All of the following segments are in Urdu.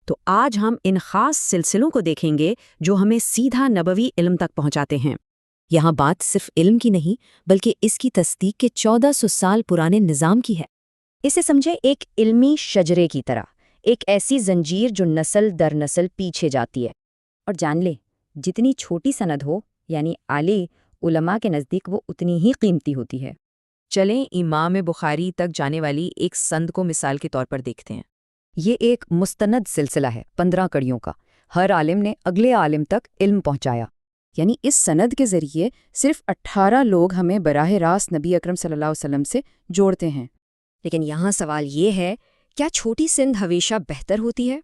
تو آج ہم ان خاص سلسلوں کو دیکھیں گے جو ہمیں سیدھا نبوی علم تک پہنچاتے ہیں۔ یہاں بات صرف علم کی نہیں بلکہ اس کی تصدیق کے 1400 سال پرانے نظام کی ہے۔ اسے سمجھے ایک علمی شجرے کی طرح، ایک ایسی زنجیر جو نسل در نسل پیچھے جاتی ہے۔ اور جان لے، جتنی چھوٹی سند ہو، یعنی عالی، علماء کے نزدیک وہ اتنی ہی قیمتی ہوتی ہے۔ چلیں امام بخاری تک جانے والی ایک سند کو مثال کے طور پر دیکھتے ہیں۔ یہ ایک مستند سلسلہ ہے 15 کڑیوں کا۔ ہر عالم نے اگلے عالم تک علم پہنچایا، یعنی اس سند کے ذریعے صرف 18 لوگ ہمیں براہ راست نبی اکرم صلی اللہ علیہ وسلم سے جوڑتے ہیں۔ لیکن یہاں سوال یہ ہے، کیا چھوٹی سند ہمیشہ بہتر ہوتی ہے؟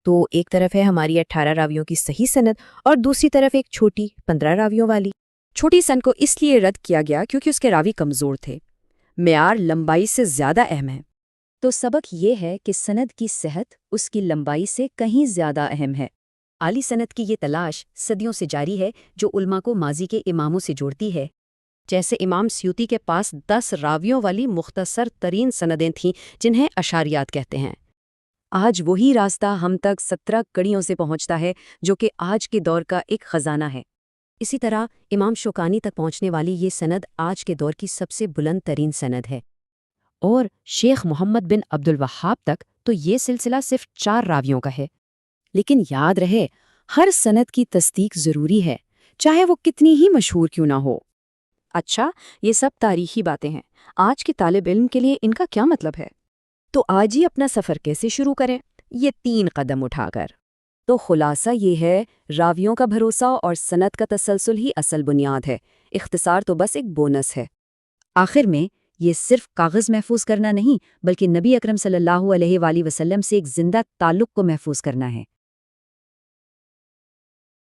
تو ایک طرف ہے ہماری 18 راویوں کی صحیح سند اور دوسری طرف ایک چھوٹی 15 راویوں والی۔ چھوٹی سند کو اس لیے رد کیا گیا کیونکہ اس کے راوی کمزور تھے۔ معیار لمبائی سے زیادہ اہم ہے۔ تو سبق یہ ہے کہ سند کی صحت اس کی لمبائی سے کہیں زیادہ اہم ہے۔ عالی سند کی یہ تلاش صدیوں سے جاری ہے، جو علماء کو ماضی کے اماموں سے جوڑتی ہے۔ جیسے امام سیوطی کے پاس 10 راویوں والی مختصر ترین سندیں تھیں جنہیں اشاریات کہتے ہیں۔ آج وہی راستہ ہم تک 17 کڑیوں سے پہنچتا ہے، جو کہ آج کے دور کا ایک خزانہ ہے۔ اسی طرح امام شوکانی تک پہنچنے والی یہ سند آج کے دور کی سب سے بلند ترین سند ہے۔ اور شیخ محمد بن عبد الوہاب تک تو یہ سلسلہ صرف 4 راویوں کا ہے۔ لیکن یاد رہے، ہر سند کی تصدیق ضروری ہے، چاہے وہ کتنی ہی مشہور کیوں نہ ہو۔ اچھا، یہ سب تاریخی باتیں ہیں۔ آج کے طالب علم کے لیے ان کا کیا مطلب ہے؟ تو آج ہی اپنا سفر کیسے شروع کریں؟ یہ 3 قدم اٹھا کر۔ تو خلاصہ یہ ہے، راویوں کا بھروسہ اور سند کا تسلسل ہی اصل بنیاد ہے، اختصار تو بس ایک بونس ہے۔ آخر میں یہ صرف کاغذ محفوظ کرنا نہیں، بلکہ نبی اکرم صلی اللہ علیہ وآلہ وسلم سے ایک زندہ تعلق کو محفوظ کرنا ہے۔